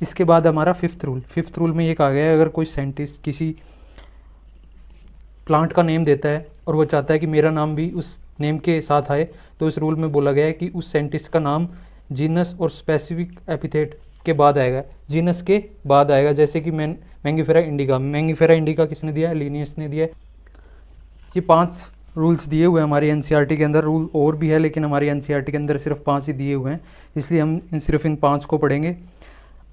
इसके बाद हमारा फिफ्थ रूल में ये कहा गया है, अगर कोई साइंटिस्ट किसी प्लांट का नेम देता है और वो चाहता है कि मेरा नाम भी उस नेम के साथ आए, तो इस रूल में बोला गया है कि उस साइंटिस्ट का नाम जीनस और स्पेसिफिक एपिथेट के बाद आएगा, जीनस के बाद आएगा। जैसे कि मैंगीफेरा इंडिका किसने दिया है? लिनियस ने दिया है। ये 5 रूल्स दिए हुए हैं हमारी एनसीईआरटी के अंदर। रूल और भी है लेकिन हमारी एनसीईआरटी के अंदर सिर्फ 5 ही दिए हुए हैं, इसलिए हम सिर्फ इन 5 को पढ़ेंगे।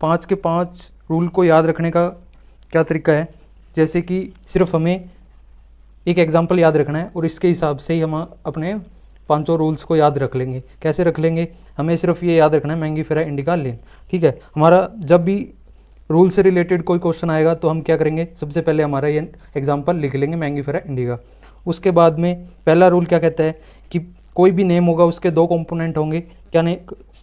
5 के 5 रूल को याद रखने का क्या तरीका है? जैसे कि सिर्फ हमें एक एग्जाम्पल याद रखना है और इसके हिसाब से ही हम अपने 5 रूल्स को याद रख लेंगे। कैसे रख लेंगे? हमें सिर्फ ये याद रखना है मैंगीफेरा इंडिका लिन, ठीक है। हमारा जब भी रूल से रिलेटेड कोई क्वेश्चन आएगा तो हम क्या करेंगे? सबसे पहले हमारा ये एग्जाम्पल लिख लेंगे मैंगीफेरा इंडिका। उसके बाद में पहला रूल क्या कहता है कि कोई भी नेम होगा उसके 2 कंपोनेंट होंगे, क्या ने?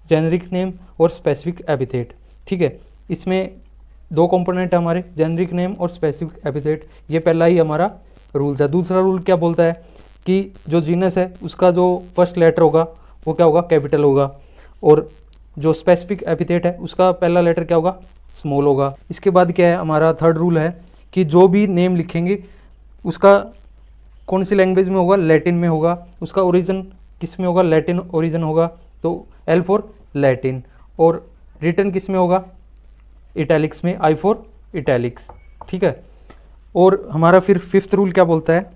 जेनरिक नेम और स्पेसिफिक एपिथेट, ठीक है। इसमें 2 कंपोनेंट है हमारे, जेनरिक नेम और स्पेसिफिक एपिथेट। ये पहला ही हमारा रूल्स है। दूसरा रूल क्या बोलता है कि जो जीनस है उसका जो फर्स्ट लेटर होगा वो क्या होगा? कैपिटल होगा, और जो स्पेसिफिक एपिथेट है उसका पहला लेटर क्या होगा? स्मॉल होगा। इसके बाद क्या है हमारा थर्ड रूल है कि जो भी नेम लिखेंगे उसका कौन सी लैंग्वेज में होगा? लैटिन में होगा। उसका ओरिजिन किस में होगा? लैटिन ओरिजिन होगा, तो एल फॉर लैटिन। और रिटर्न किस में होगा? इटैलिक्स में, आई फॉर इटैलिक्स, ठीक है। और हमारा फिर फिफ्थ रूल क्या बोलता है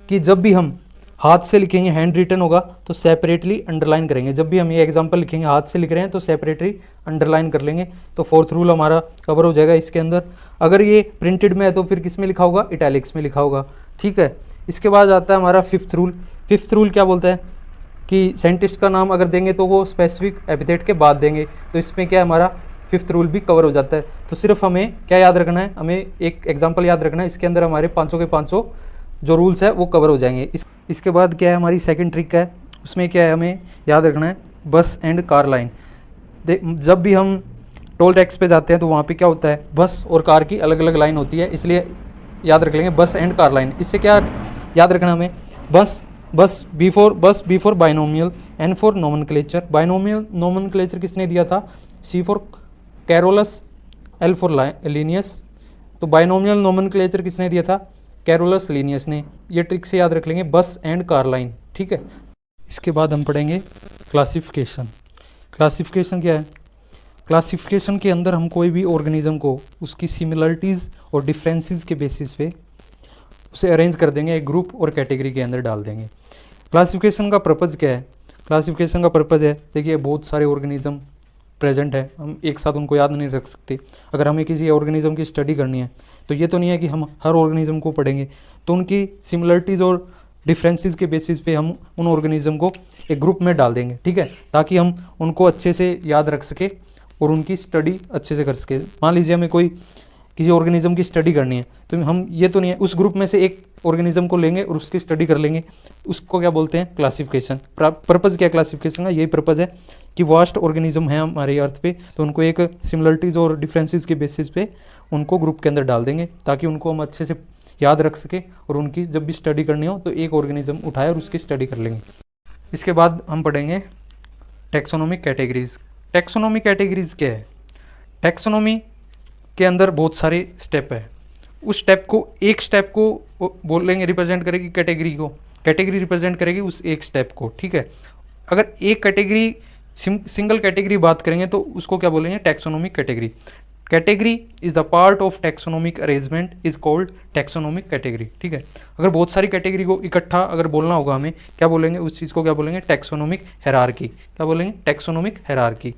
कि जब भी हम हाथ से लिखेंगे, हैंड रिटन होगा, तो सेपरेटली अंडरलाइन करेंगे। जब भी हम ये एग्जांपल लिखेंगे हाथ से लिख रहे हैं तो सेपरेटली अंडरलाइन कर लेंगे। तो फोर्थ रूल हमारा कवर हो जाएगा इसके अंदर। अगर ये प्रिंटेड में है तो फिर किस में लिखा होगा? इटैलिक्स में लिखा होगा, ठीक है। इसके बाद आता है हमारा फिफ्थ रूल। फिफ्थ रूल क्या बोलता है कि साइंटिस्ट का नाम अगर देंगे तो वो स्पेसिफिक एपिथेट के बाद देंगे। तो इसमें क्या हमारा फिफ्थ रूल भी कवर हो जाता है। तो सिर्फ हमें क्या याद रखना है? हमें एक एग्जाम्पल याद रखना है, इसके अंदर हमारे 5 के 5 जो रूल्स है वो कवर हो जाएंगे। इसके बाद क्या है हमारी सेकंड ट्रिक है, उसमें क्या है हमें याद रखना है? बस एंड कार लाइन। जब भी हम टोल टैक्स पे जाते हैं तो वहाँ पे क्या होता है? बस और कार की अलग अलग लाइन होती है, इसलिए याद रख लेंगे बस एंड कार लाइन। इससे क्या याद रखना हमें? बस B for binomial, N for nomenclature. Binomial nomenclature किसने दिया था? C for Carolus, L for Linnaeus. तो बाइनोमियल नोमेनक्लेचर किसने दिया था? कैरोलस लीनियस ने। ये ट्रिक से याद रख लेंगे बस एंड कार लाइन, ठीक है। इसके बाद हम पढ़ेंगे क्लासिफिकेशन। क्लासिफिकेशन क्या है? क्लासिफिकेशन के अंदर हम कोई भी ऑर्गेनिज्म को उसकी सिमिलरिटीज़ और डिफरेंसेस के बेसिस पे उसे अरेंज कर देंगे, एक ग्रुप और कैटेगरी के अंदर डाल देंगे। क्लासिफिकेशन का पर्पज़ क्या है? क्लासिफिकेशन का पर्पज़ है, देखिए बहुत सारे ऑर्गेनिज्म प्रेजेंट है, हम एक साथ उनको याद नहीं रख सकते। अगर हमें किसी ऑर्गेनिज्म की स्टडी करनी है तो ये तो नहीं है कि हम हर ऑर्गेनिज्म को पढ़ेंगे, तो उनकी सिमिलरिटीज़ और डिफरेंसेस के बेसिस पे हम उन ऑर्गेनिज्म को एक ग्रुप में डाल देंगे, ठीक है, ताकि हम उनको अच्छे से याद रख सके और उनकी स्टडी अच्छे से कर सके। मान लीजिए हमें कोई किसी ऑर्गेनिज्म की स्टडी करनी है तो हम ये तो नहीं है उस ग्रुप में से एक ऑर्गेनिज्म को लेंगे और उसकी स्टडी कर लेंगे, उसको क्या बोलते हैं? क्लासिफिकेशन। पर्पज़ क्या है क्लासिफिकेशन का? यही पर्पज़ है कि वास्ट ऑर्गेनिज्म है हमारे अर्थ पे, तो उनको एक सिमिलरिटीज़ और डिफरेंसेस के बेसिस पे उनको ग्रुप के अंदर डाल देंगे ताकि उनको हम अच्छे से याद रख सके और उनकी जब भी स्टडी करनी हो तो एक ऑर्गेनिज्म उठाए और उसकी स्टडी कर लेंगे। इसके बाद हम पढ़ेंगे टैक्सोनॉमिक कैटेगरीज। टैक्सोनॉमिक कैटेगरीज क्या है? टैक्सोनॉमी के अंदर बहुत सारे स्टेप है, उस स्टेप को एक स्टेप को बोलेंगे रिप्रेजेंट करेगी कैटेगरी को, कैटेगरी रिप्रेजेंट करेगी उस एक स्टेप को, ठीक है। अगर एक कैटेगरी सिंगल कैटेगरी बात करेंगे तो उसको क्या बोलेंगे? Taxonomic category. Category is the part of taxonomic arrangement is called taxonomic category, ठीक है। अगर बहुत सारी कैटेगरी को इकट्ठा अगर बोलना होगा हमें, क्या बोलेंगे उस चीज़ को? क्या बोलेंगे? Taxonomic hierarchy. क्या बोलेंगे? Taxonomic hierarchy.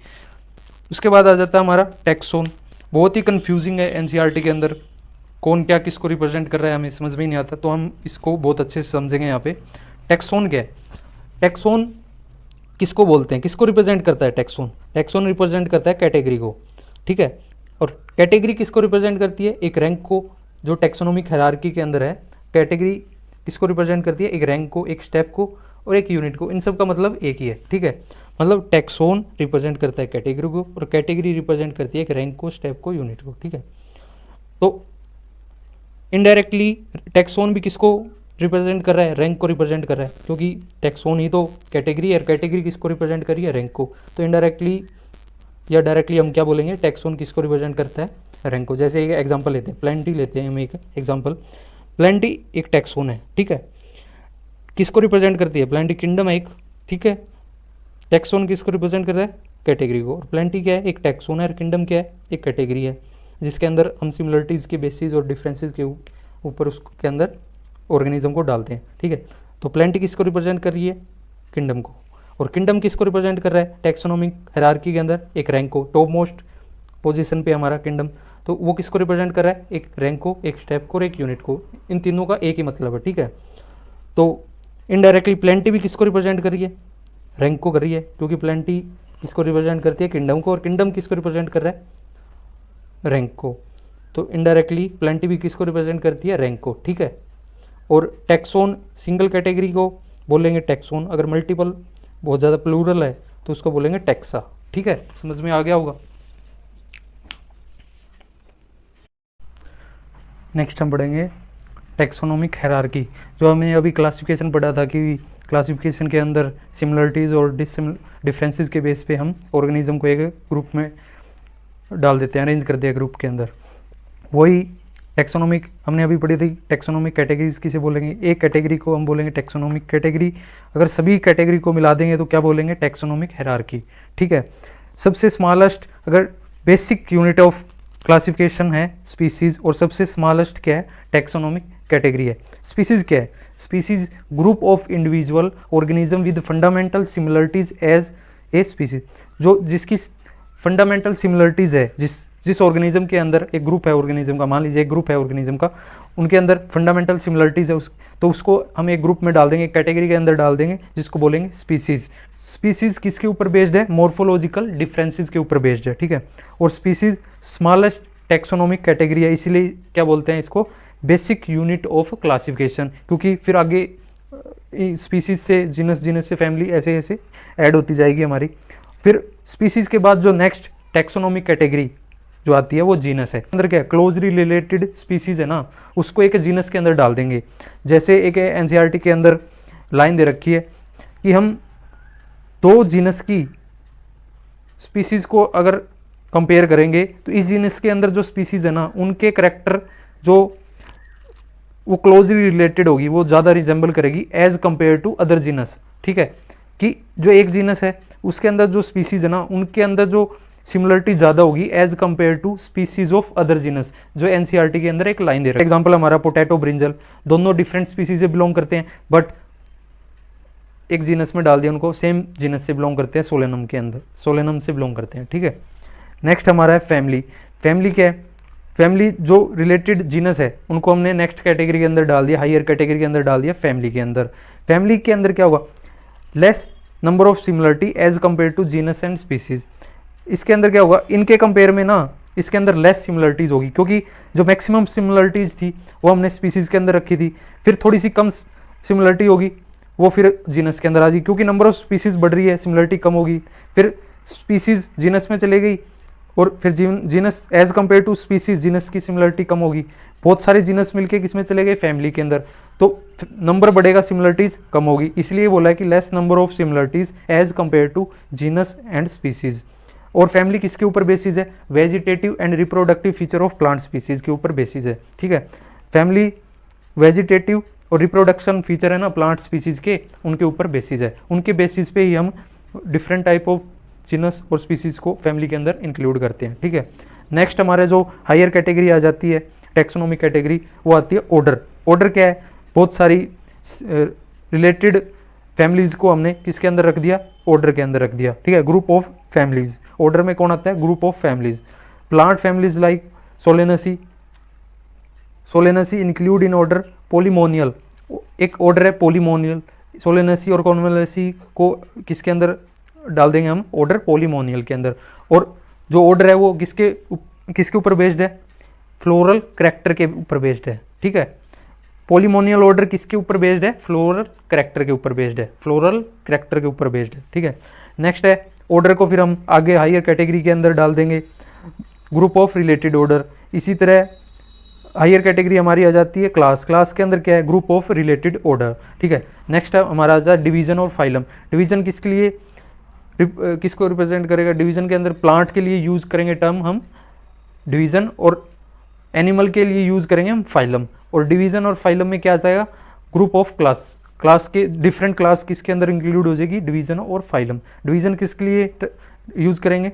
उसके बाद आ जाता है हमारा टैक्सोन। बहुत ही कंफ्यूजिंग है एनसीईआरटी के अंदर, कौन क्या किसको रिप्रेजेंट कर रहा है हमें समझ में नहीं आता, तो हम इसको बहुत अच्छे से समझेंगे यहाँ पे। टैक्सोन क्या है? टैक्सोन किसको बोलते हैं? किसको रिप्रेजेंट करता है टैक्सोन? टैक्सोन रिप्रेजेंट करता है कैटेगरी को, ठीक है। और कैटेगरी किसको रिप्रेजेंट करती है? एक रैंक को, जो टैक्सोनॉमिक हायरार्की के अंदर है। कैटेगरी किसको रिप्रेजेंट करती है? एक रैंक को, एक स्टेप को और एक यूनिट को। इन सब का मतलब एक ही है, ठीक है। मतलब टैक्सोन रिप्रेजेंट करता है कैटेगरी को और कैटेगरी रिप्रेजेंट करती है एक रैंक को, स्टेप को, यूनिट को, ठीक है। तो इनडायरेक्टली टैक्सोन भी किसको रिप्रेजेंट कर रहा है? रैंक को रिप्रेजेंट कर रहा है, क्योंकि टैक्सोन ही तो कैटेगरी है और कैटेगरी किसको रिप्रेजेंट कर रही है? रैंक को। तो इनडायरेक्टली या डायरेक्टली हम क्या बोलेंगे, टैक्सोन किसको रिप्रेजेंट करता है, रैंक को। जैसे एक एग्जांपल लेते हैं, प्लेंटी लेते हैं हम एक एग्जांपल। प्लेंटी एक टैक्सोन है, ठीक है, किसको रिप्रेजेंट करती है, प्लेंटी किंगडम है एक, ठीक है। टैक्सोन किसको रिप्रेजेंट करता है, कैटेगरी को। और प्लेंटी क्या है, एक टैक्सोन है, और किंगडम क्या है, एक कैटेगरी है, जिसके अंदर हम सिमिलरिटीज़ के बेसिस और डिफरेंसेस के ऊपर उसके अंदर ऑर्गेनिज्म को डालते हैं, ठीक है। तो प्लेंटी किसको रिप्रेजेंट कर रही है, किंगडम को। और किंगडम किसको रिप्रेजेंट कर रहा है, टैक्सोनॉमिक हायरार्की के अंदर एक रैंक को, टॉप मोस्ट पोजीशन पे हमारा किंगडम, तो वो किसको रिप्रेजेंट कर रहा है, एक रैंक को, एक स्टेप को और एक यूनिट को। इन तीनों का एक ही मतलब है, ठीक है। तो इनडायरेक्टली प्लेंटी भी किसको रिप्रेजेंट कर रही है, रैंक को कर रही है, क्योंकि प्लेंटी किसको रिप्रेजेंट करती है, किंगडम को, और किंगडम किसको रिप्रेजेंट कर रहा है, रैंक को। तो इनडायरेक्टली प्लेंटी भी किसको रिप्रेजेंट करती है, रैंक को, ठीक है। और टैक्सोन सिंगल कैटेगरी को बोलेंगे टैक्सोन, अगर मल्टीपल बहुत ज़्यादा प्लूरल है तो उसको बोलेंगे टैक्सा, ठीक है। समझ में आ गया होगा। नेक्स्ट हम पढ़ेंगे टैक्सोनॉमिक हायरार्की। जो हमने अभी क्लासिफिकेशन पढ़ा था कि क्लासिफिकेशन के अंदर सिमिलरिटीज़ और डिफरेंसेस के बेस पे हम ऑर्गेनिज्म को एक ग्रुप में डाल देते हैं, अरेंज कर दिया ग्रुप के अंदर। वही टैक्सोनॉमिक हमने अभी पढ़ी थी, टैक्सोनॉमिक कैटेगरीज किसे बोलेंगे, एक कैटेगरी को हम बोलेंगे टैक्सोनॉमिक कैटेगरी। अगर सभी कैटेगरी को मिला देंगे तो क्या बोलेंगे, टैक्सोनॉमिक हायरार्की, ठीक है। सबसे स्मॉलेस्ट अगर बेसिक यूनिट ऑफ क्लासिफिकेशन है स्पीसीज, और सबसे स्मॉलेस्ट क्या है, टैक्सोनॉमिक कैटेगरी है। स्पीसीज क्या है, species group of individual organism with fundamental similarities as a species, जो जिसकी फंडामेंटल सिमिलरिटीज है, जिस ऑर्गेनिज्म के अंदर एक ग्रुप है ऑर्गेनिज्म का, मान लीजिए एक ग्रुप है ऑर्गेनिज्म का, उनके अंदर फंडामेंटल सिमिलरिटीज है तो उसको हम एक ग्रुप में डाल देंगे, कैटेगरी के अंदर डाल देंगे, जिसको बोलेंगे स्पीसीज। स्पीसीज किसके ऊपर बेस्ड है, मॉर्फोलॉजिकल डिफरेंसेस के ऊपर बेस्ड है, ठीक है। और स्पीसीज स्मॉलेस्ट टैक्सोनॉमिक कैटेगरी है, इसीलिए क्या बोलते हैं इसको, बेसिक यूनिट ऑफ क्लासिफिकेशन, क्योंकि फिर आगे स्पीसीज से जीनस से फैमिली ऐसे ऐसे ऐड होती जाएगी हमारी। फिर स्पीसीज के बाद जो नेक्स्ट टैक्सोनॉमिक कैटेगरी जो आती है वो जीनस है। अंदर क्या क्लोजली रिलेटेड स्पीसीज है ना, उसको एक जीनस के अंदर डाल देंगे। जैसे एक एनसीईआरटी के अंदर लाइन दे रखी है कि हम दो जीनस की स्पीसीज को अगर कंपेयर करेंगे तो इस जीनस के अंदर जो स्पीसीज है ना, उनके करेक्टर जो वो क्लोजली रिलेटेड होगी, वो ज़्यादा रिजेंबल करेगी as compare to other genus, ठीक है। कि जो एक जीनस है उसके अंदर जो स्पीसीज है ना, उनके अंदर जो सिमिलरिटी ज़्यादा होगी as compare to species of other genus, जो एनसीईआरटी के अंदर एक लाइन दे रहा है। एग्जांपल हमारा पोटैटो, ब्रिंजल, दोनों डिफरेंट स्पीसीज से बिलोंग करते हैं, बट एक जीनस में डाल दिया उनको, सेम जीनस से बिलोंग करते हैं, सोलेनम के अंदर, सोलेनम से बिलोंग करते हैं, ठीक है। नेक्स्ट हमारा है फैमिली। फैमिली क्या है, फैमिली जो रिलेटेड जीनस है उनको हमने नेक्स्ट कैटेगरी के अंदर डाल दिया, हायर कैटेगरी के अंदर डाल दिया, फैमिली के अंदर। फैमिली के अंदर क्या होगा, less number of similarity as compare to genus and species. इसके अंदर क्या होगा, इनके कंपेयर में ना इसके अंदर लेस सिमिलरिटीज होगी, क्योंकि जो मैक्सिमम सिमिलरिटीज थी वो हमने स्पीसीज के अंदर रखी थी, फिर थोड़ी सी कम सिमिलरिटी होगी वो फिर जीनस के अंदर आ जाएगी, क्योंकि नंबर ऑफ स्पीसीज बढ़ रही है, सिमिलरिटी कम होगी, फिर स्पीसीज जीनस में चले गई, और फिर genus as compare to species, genus की सिमिलरिटी कम होगी, बहुत सारे जीनस मिलके किसमें चले गए, फैमिली के अंदर, तो नंबर बढ़ेगा, सिमिलरिटीज कम होगी। इसलिए बोला है कि less number of similarities as compare to genus and species. और फैमिली किसके ऊपर बेसिस है, vegetative and reproductive feature of plant species के ऊपर बेसिस है, ठीक है। फैमिली वेजिटेटिव और रिप्रोडक्शन फीचर है ना प्लांट स्पीसीज के, उनके ऊपर बेसिस है, उनके बेसिस पे ही हम डिफरेंट टाइप ऑफ जीनस और स्पीसीज को फैमिली के अंदर इंक्लूड करते हैं, ठीक है। नेक्स्ट हमारे जो हायर कैटेगरी आ जाती है, टैक्सोनॉमिक कैटेगरी, वो आती है ऑर्डर। ऑर्डर क्या है, बहुत सारी रिलेटेड फैमिलीज को हमने किसके अंदर रख दिया, ऑर्डर के अंदर रख दिया, ठीक है, ग्रुप ऑफ फैमिलीज। ऑर्डर में कौन आता है, group of families. Plant families like Solanaceae, Solanaceae include in order Polemoniales, एक ऑर्डर है पॉलीमोनियल। सोलेनेसी और कॉन्वेलेसी को किसके अंदर डाल देंगे हम, ऑर्डर पॉलीमोनियल के अंदर। और जो ऑर्डर है वो किसके ऊपर बेस्ड है, फ्लोरल करैक्टर के ऊपर बेस्ड है, ठीक है। पॉलीमोनियल ऑर्डर किसके ऊपर बेस्ड है, फ्लोरल करैक्टर के ऊपर बेस्ड है, फ्लोरल करैक्टर के ऊपर बेस्ड है, ठीक है। नेक्स्ट है ऑर्डर को फिर हम आगे हायर कैटेगरी के अंदर डाल देंगे, ग्रुप ऑफ रिलेटेड ऑर्डर। इसी तरह हायर कैटेगरी हमारी आ जाती है क्लास, क्लास के अंदर क्या है, ग्रुप ऑफ रिलेटेड ऑर्डर, ठीक है। नेक्स्ट है हमारा आ जाता है डिवीजन और फाइलम। डिवीजन किसके लिए, किसको रिप्रेजेंट करेगा, डिवीजन के अंदर प्लांट के लिए यूज करेंगे टर्म हम डिवीजन, और एनिमल के लिए यूज करेंगे हम फाइलम। और डिवीजन और फाइलम में क्या आ जाएगा, ग्रुप ऑफ क्लास, क्लास के डिफरेंट क्लास किसके अंदर इंक्लूड हो जाएगी, डिवीजन और फाइलम। डिवीजन किसके लिए यूज करेंगे,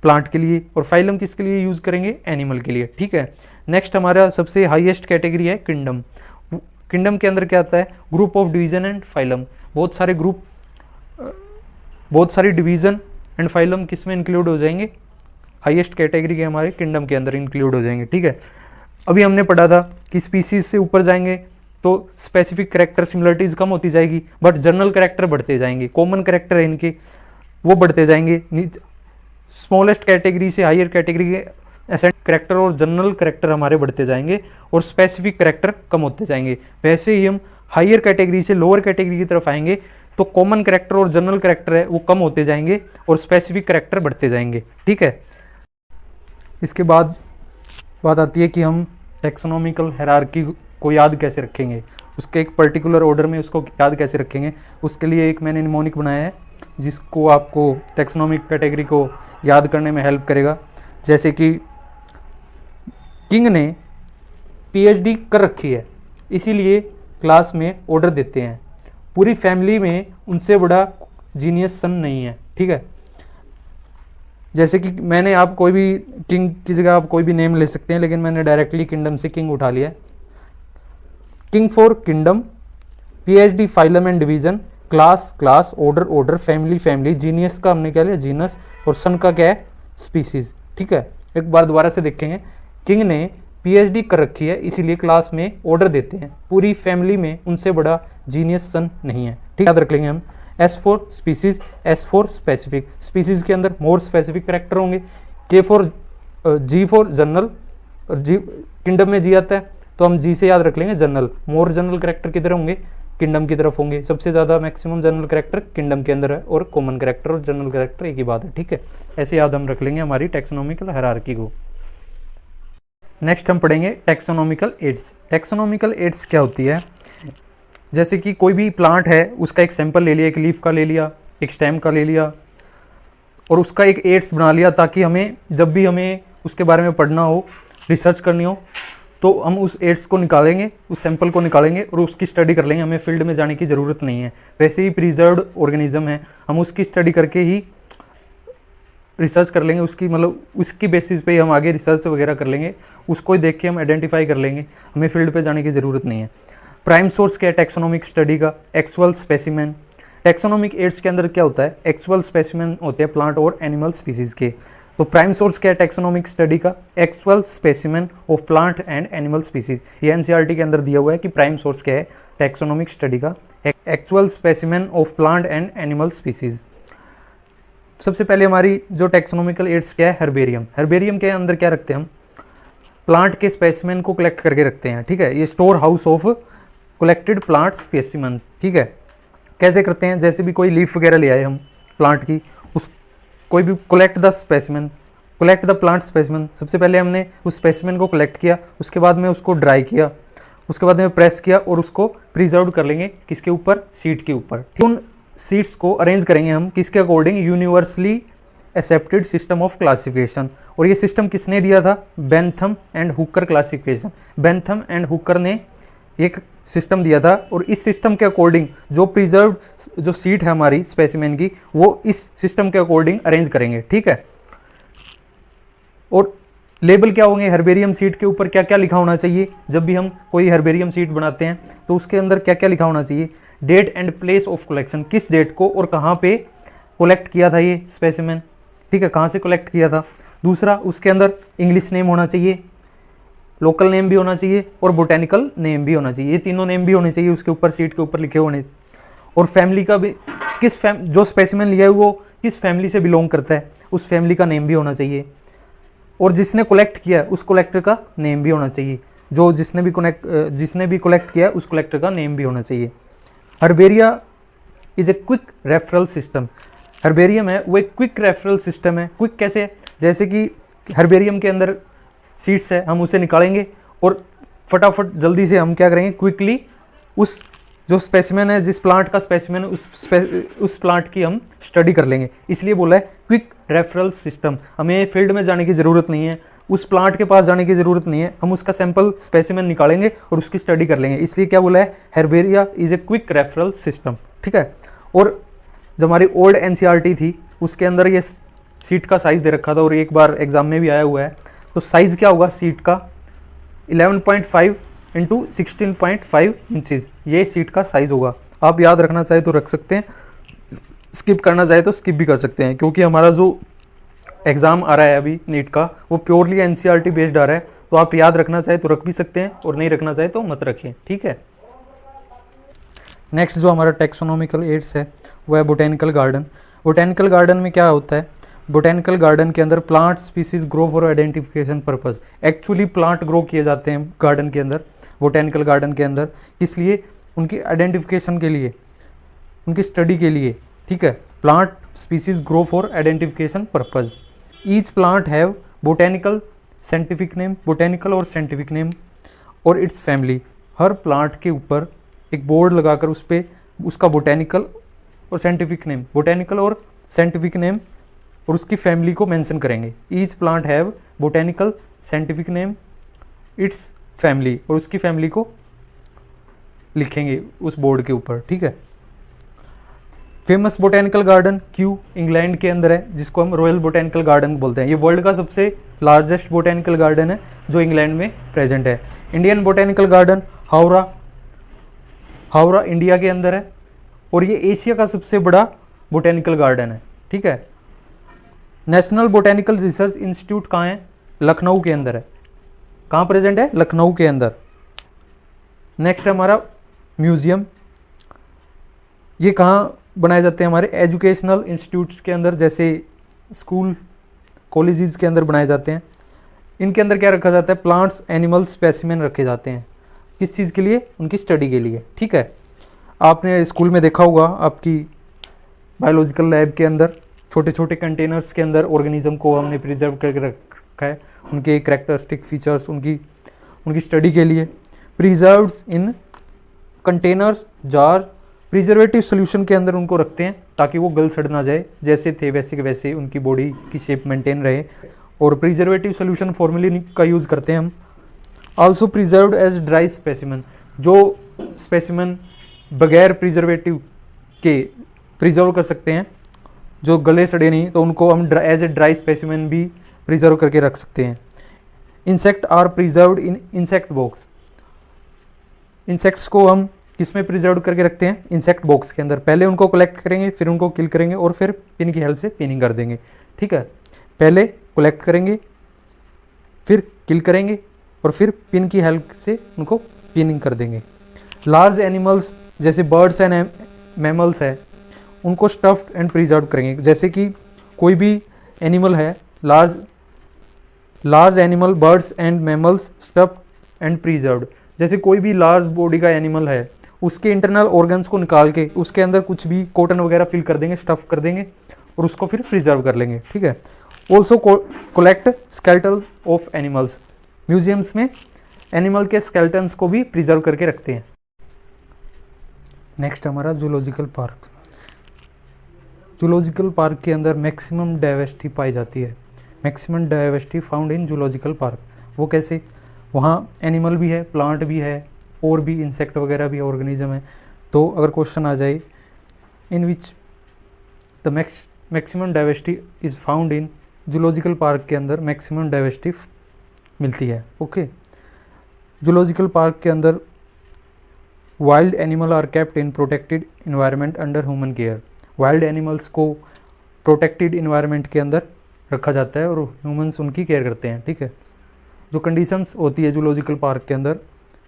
प्लांट के लिए, और फाइलम किसके लिए यूज करेंगे, एनिमल के लिए। ठीक है, नेक्स्ट हमारा सबसे हाईएस्ट कैटेगरी है किंगडम। किंगडम के अंदर क्या आता है, group of division and phylum, बहुत सारे ग्रुप, बहुत सारी डिवीजन एंड फाइलम किस में इंक्लूड हो जाएंगे, हाईएस्ट कैटेगरी के हमारे किंगडम के अंदर इंक्लूड हो जाएंगे। ठीक है, अभी हमने पढ़ा था कि स्पीसीज से ऊपर जाएंगे तो स्पेसिफिक कैरेक्टर सिमिलरिटीज कम होती जाएगी, बट जनरल कैरेक्टर बढ़ते जाएंगे, कॉमन कैरेक्टर है इनके वो बढ़ते जाएंगे। स्मॉलेस्ट कैटेगरी से हायर कैटेगरी के एसेंट कैरेक्टर और जनरल कैरेक्टर हमारे बढ़ते जाएंगे और स्पेसिफिक कैरेक्टर कम होते जाएंगे। वैसे ही हम हायर कैटेगरी से लोअर कैटेगरी की तरफ आएंगे तो कॉमन कैरेक्टर और जनरल कैरेक्टर है वो कम होते जाएंगे और स्पेसिफिक कैरेक्टर बढ़ते जाएंगे। ठीक है, इसके बाद बात आती है कि हम टैक्सोनॉमिकल हायरार्की को याद कैसे रखेंगे, उसके एक पर्टिकुलर ऑर्डर में उसको याद कैसे रखेंगे। उसके लिए एक मैंने निमोनिक बनाया है जिसको आपको टैक्सोनॉमिक कैटेगरी को याद करने में हेल्प करेगा। जैसे कि किंग ने पीएचडी कर रखी है, इसीलिए क्लास में ऑर्डर देते हैं। पूरी फैमिली में उनसे बड़ा जीनियस सन नहीं है। ठीक है, जैसे कि मैंने, आप कोई भी किंग की जगह आप कोई भी नेम ले सकते हैं, लेकिन मैंने डायरेक्टली किंगडम से किंग उठा लिया है। King for kingdom, PhD phylum and division, class class, order order, family family, genius का हमने क्या लिया जीनस, और सन का क्या है स्पीसीज। ठीक है, एक बार दोबारा से देखेंगे, किंग ने पीएचडी कर रखी है इसीलिए क्लास में ऑर्डर देते हैं। पूरी फैमिली में उनसे बड़ा जीनियस सन नहीं है। ठीक, याद रख लेंगे हम। S for species, S for specific, species के अंदर मोर स्पेसिफिक कैरेक्टर होंगे। K for G for general, G kingdom में जी आता है तो हम जी से याद रख लेंगे जनरल। मोर जनरल कैरेक्टर किधर होंगे, किंगडम की तरफ होंगे। सबसे ज़्यादा मैक्सिमम जनरल कैरेक्टर किंगडम के अंदर है और कॉमन कैरेक्टर और जनरल कैरेक्टर एक ही बात है। ठीक है, ऐसे याद हम रख लेंगे हमारी टैक्सोनॉमिकल हायरार्की को। नेक्स्ट हम पढ़ेंगे टैक्सोनॉमिकल एड्स। टैक्सोनॉमिकल एड्स क्या होती है, जैसे कि कोई भी प्लांट है उसका एक सैंपल ले लिया, एक लीफ का ले लिया, एक स्टेम का ले लिया और उसका एक एड्स बना लिया, ताकि हमें जब भी हमें उसके बारे में पढ़ना हो, रिसर्च करनी हो, तो हम उस एड्स को निकालेंगे, उस सैंपल को निकालेंगे और उसकी स्टडी कर लेंगे। हमें फील्ड में जाने की ज़रूरत नहीं है। वैसे ही प्रिजर्व्ड ऑर्गेनिज्म है, हम उसकी स्टडी करके ही रिसर्च कर लेंगे, उसकी मतलब उसकी बेसिस पे ही हम आगे रिसर्च वगैरह कर लेंगे, उसको ही देख के हम आइडेंटिफाई कर लेंगे। हमें फील्ड पे जाने की ज़रूरत नहीं है। प्राइम सोर्स क्या है टैक्सोनॉमिक स्टडी का, एक्चुअल स्पेसिमेन। टैक्सोनॉमिक एड्स के अंदर क्या होता है, एक्चुअल स्पेसिमेन होते हैं प्लांट और एनिमल स्पीसीज के। तो प्राइम सोर्स क्या है टैक्सोनॉमिक स्टडी का, actual specimen of plant and animal species. ये एनसीईआरटी के अंदर दिया हुआ है कि प्राइम सोर्स क्या है टैक्सोनॉमिक स्टडी का, actual specimen of plant and animal species. सबसे पहले हमारी जो टैक्सोनॉमिकल एड्स क्या है, हर्बेरियम। हर्बेरियम के अंदर क्या रखते हैं हम, प्लांट के स्पेसिमेन को कलेक्ट करके रखते हैं। ठीक है, ये store house of collected plant specimens. ठीक है, कैसे करते हैं, जैसे भी कोई लीफ वगैरह ले आए हम प्लांट की, उस कोई भी collect the specimen, collect the plant specimen. सबसे पहले हमने उस स्पेसिमेन को कलेक्ट किया, उसके बाद में उसको ड्राई किया, उसके बाद में प्रेस किया और उसको प्रिजर्व कर लेंगे किसके ऊपर, सीट के ऊपर। उन सीट्स को अरेंज करेंगे हम किसके according, universally accepted system of classification. और ये सिस्टम किसने दिया था, Bentham and Hooker classification. Bentham and Hooker ने एक सिस्टम दिया था और इस सिस्टम के अकॉर्डिंग जो प्रिजर्व जो सीट है हमारी स्पेसिमेन की, वो इस सिस्टम के अकॉर्डिंग अरेंज करेंगे। ठीक है, और लेबल क्या होंगे, हर्बेरियम सीट के ऊपर क्या क्या लिखा होना चाहिए। जब भी हम कोई हर्बेरियम सीट बनाते हैं तो उसके अंदर क्या क्या लिखा होना चाहिए, date and place of collection, किस डेट को और कहाँ पे कलेक्ट किया था ये स्पेसिमेन। ठीक है, कहाँ से कलेक्ट किया था। दूसरा, उसके अंदर इंग्लिश नेम होना चाहिए, लोकल नेम भी होना चाहिए और बोटेनिकल नेम भी होना चाहिए। ये तीनों नेम भी होने चाहिए उसके ऊपर, सीट के ऊपर लिखे होने। और फैमिली का भी, जो स्पेसिमेन लिया है वो किस फैमिली से बिलोंग करता है, उस फैमिली का नेम भी होना चाहिए। और जिसने कलेक्ट किया है उस कलेक्टर का नेम भी होना चाहिए, जो जिसने भी कलेक्ट किया है उस कलेक्टर का नेम भी होना चाहिए। Herbaria is a quick referral system. Herbarium है वो एक क्विक रेफरल सिस्टम है। क्विक कैसे, जैसे कि हर्बेरियम के अंदर सीट्स है, हम उसे निकालेंगे और फटाफट जल्दी से हम क्या करेंगे, क्विकली उस जो स्पेसिमेन है, जिस प्लांट का स्पेसिमेन है, उस प्लांट की हम स्टडी कर लेंगे। इसलिए बोला है क्विक रेफरल सिस्टम। हमें फील्ड में जाने की ज़रूरत नहीं है, उस प्लांट के पास जाने की ज़रूरत नहीं है, हम उसका सैंपल स्पेसिमेन निकालेंगे और उसकी स्टडी कर लेंगे। इसलिए क्या बोला है, herbaria is a quick referral system. ठीक है। और जब हमारी ओल्ड एनसीईआरटी थी उसके अंदर ये सीट का साइज़ दे रखा था और एक बार एग्जाम में भी आया हुआ है। तो साइज़ क्या होगा सीट का, 11.5 इंटू 16.5 इंचज़, ये सीट का साइज़ होगा। आप याद रखना चाहे तो रख सकते हैं, स्किप करना चाहे तो स्किप भी कर सकते हैं, क्योंकि हमारा जो एग्ज़ाम आ रहा है अभी नीट का वो प्योरली एनसीईआरटी बेस्ड आ रहा है। तो आप याद रखना चाहे तो रख भी सकते हैं और नहीं रखना चाहे तो मत रखिए। ठीक है। नेक्स्ट जो हमारा टेक्सोनॉमिकल एड्स है वो है बोटेनिकल गार्डन। बोटेनिकल गार्डन में क्या होता है, बोटेनिकल गार्डन के अंदर plant species grow for identification purpose. Actually plant grow किए जाते हैं गार्डन के अंदर, बोटेनिकल गार्डन के अंदर, इसलिए उनकी आइडेंटिफिकेशन के लिए, उनकी स्टडी के लिए। ठीक है। Plant species grow for identification purpose. Each plant have botanical scientific name, botanical और साइंटिफिक नेम और इट्स फैमिली। हर प्लांट के ऊपर एक बोर्ड लगाकर उस पर उसका बोटेनिकल और साइंटिफिक नेम, बोटेनिकल और साइंटिफिक नेम और उसकी फैमिली को मेंशन करेंगे। Each plant have botanical scientific name, it's family, और उसकी फैमिली को लिखेंगे उस बोर्ड के ऊपर। ठीक है। Famous botanical garden Q England के अंदर है, जिसको हम रॉयल बोटेनिकल गार्डन बोलते हैं। ये वर्ल्ड का सबसे लार्जेस्ट बोटेनिकल गार्डन है जो इंग्लैंड में प्रेजेंट है। Indian botanical garden Howrah India के अंदर है और ये एशिया का सबसे बड़ा बोटेनिकल गार्डन है। ठीक है। नेशनल बोटेनिकल रिसर्च इंस्टीट्यूट कहाँ है, लखनऊ के अंदर है। कहाँ प्रेजेंट है, लखनऊ के अंदर। नेक्स्ट है हमारा म्यूजियम। ये कहाँ बनाए जाते हैं, हमारे एजुकेशनल इंस्टीट्यूट्स के अंदर, जैसे स्कूल कॉलेजेस के अंदर बनाए जाते हैं। इनके अंदर क्या रखा जाता है, प्लांट्स एनिमल स्पेसिमेन रखे जाते हैं। किस चीज़ के लिए, उनकी स्टडी के लिए। ठीक है। आपने स्कूल में देखा होगा, आपकी बायोलॉजिकल लैब के अंदर छोटे छोटे कंटेनर्स के अंदर ऑर्गेनिज्म को हमने प्रिजर्व करके रखा है, उनके कैरेक्टरिस्टिक फीचर्स, उनकी स्टडी के लिए। प्रिजर्व्स इन कंटेनर्स, जार, प्रिजर्वेटिव सोल्यूशन के अंदर उनको रखते हैं ताकि वो गल सड़ ना जाए, जैसे थे वैसे के वैसे उनकी बॉडी की शेप मेंटेन रहे। और प्रिजर्वेटिव सोल्यूशन फॉर्मूले का यूज़ करते हैं हम। Also preserved as dry specimen, जो स्पेसिमन बगैर प्रिजर्वेटिव के प्रिजर्व कर सकते हैं, जो गले सड़े नहीं, तो उनको हम एज ए ड्राई स्पेसिमेन भी प्रिजर्व करके रख सकते हैं। Insect are preserved in insect box. Insects को हम किस में प्रिजर्व करके रखते हैं, इंसेक्ट बॉक्स के अंदर। पहले उनको कलेक्ट करेंगे, फिर उनको किल करेंगे और फिर पिन की हेल्प से पिनिंग कर देंगे। ठीक है। पहले कलेक्ट करेंगे, फिर किल करेंगे और फिर पिन की हेल्प से उनको पिनिंग कर देंगे। लार्ज एनिमल्स जैसे बर्ड्स एंड मैमल्स है, उनको स्टफ्ड एंड प्रिजर्व करेंगे। जैसे कि कोई भी एनिमल है, large animal, birds and mammals stuffed and preserved. जैसे कोई भी लार्ज बॉडी का एनिमल है, उसके इंटरनल ऑर्गन्स को निकाल के उसके अंदर कुछ भी कॉटन वगैरह फिल कर देंगे, स्टफ कर देंगे और उसको फिर प्रिजर्व कर लेंगे। ठीक है। Also collect skeletal of animals. Museums में एनिमल के स्केलेटन्स को भी प्रिजर्व करके रखते हैं। नेक्स्ट हमारा जूलॉजिकल पार्क। जूलॉजिकल पार्क के अंदर मैक्सिमम डाइवर्सिटी पाई जाती है। Maximum diversity found in zoological park. वो कैसे, वहाँ एनिमल भी है, प्लांट भी है और भी इंसेक्ट वगैरह भी ऑर्गेनिज्म है। तो अगर क्वेश्चन आ जाए in which the maximum diversity is found in, zoological park के अंदर मैक्सिमम डाइवर्सिटी मिलती है। ओके। जूलॉजिकल पार्क के अंदर wild animal are kept in protected environment under human care. Wild animals को प्रोटेक्टेड इन्वायरमेंट के अंदर रखा जाता है और ह्यूमंस उनकी केयर करते हैं। ठीक है। जो कंडीशंस होती है जूलॉजिकल पार्क के अंदर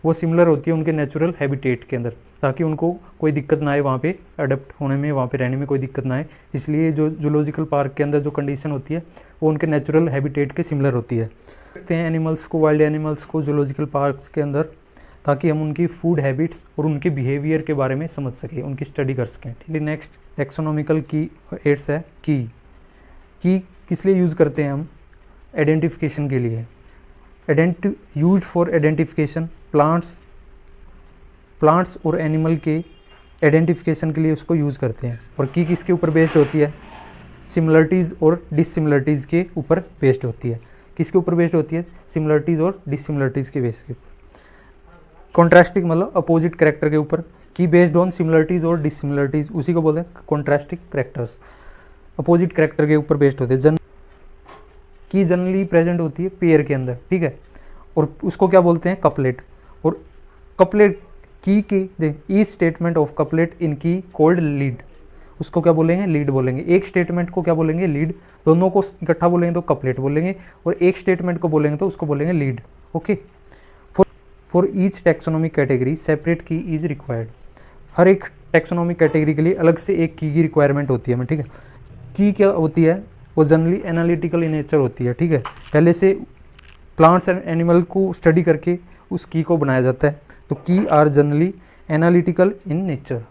वो सिमिलर होती है उनके नेचुरल हैबिटेट के अंदर, ताकि उनको कोई दिक्कत ना आए, वहाँ पे अडेप्ट होने में, वहाँ पे रहने में कोई दिक्कत ना आए। इसलिए जो जूलॉजिकल पार्क के अंदर जो कंडीशन होती है वो उनके नेचुरल हैबिटेट के सिमिलर होती है। देखते हैं एनिमल्स को, वाइल्ड एनिमल्स को जूलॉजिकल पार्क्स के अंदर, ताकि हम उनकी फूड हैबिट्स और उनके बिहेवियर के बारे में समझ सकें, उनकी स्टडी कर सकें। ठीक है। नेक्स्ट टेक्सोनॉमिकल की एड्स है की किस लिए यूज़ करते हैं हम, आइडेंटिफिकेशन के लिए। यूज्ड फॉर आइडेंटिफिकेशन प्लांट्स और एनिमल के आइडेंटिफिकेशन के लिए उसको यूज़ करते हैं। और की किसके ऊपर बेस्ड होती है? सिमिलरिटीज़ और डिससिमिलरिटीज़ के ऊपर बेस्ड होती है। किसके ऊपर बेस्ड होती है? सिमिलरिटीज़ और डिससिमिलरिटीज़ के बेस के ऊपर। कॉन्ट्रास्टिंग मतलब अपोजिट कैरेक्टर के ऊपर। की बेस्ड ऑन सिमिलरिटीज़ और डिससिमिलरिटीज़, उसी को बोलते हैं कॉन्ट्रास्टिंग कैरेक्टर्स। अपोजिट कैरेक्टर के ऊपर बेस्ड होते हैं। की जनरली प्रेजेंट होती है पेयर के अंदर, ठीक है, और उसको क्या बोलते हैं? कपलेट। और कपलेट की के ईच स्टेटमेंट ऑफ कपलेट इन की कोल्ड लीड, उसको क्या बोलेंगे? लीड बोलेंगे। एक स्टेटमेंट को क्या बोलेंगे? लीड। दोनों को इकट्ठा बोलेंगे तो कपलेट बोलेंगे, और एक स्टेटमेंट को बोलेंगे तो उसको बोलेंगे lead. Okay. For each taxonomic category separate की इज रिक्वायर्ड। हर एक टैक्सोनॉमिक कैटेगरी के लिए अलग से एक की रिक्वायरमेंट होती है हमें, ठीक है। की क्या होती है? वो जनरली एनालिटिकल इन नेचर होती है, ठीक है। पहले से प्लांट्स एंड एनिमल को स्टडी करके उस की को बनाया जाता है। तो key are generally analytical in nature.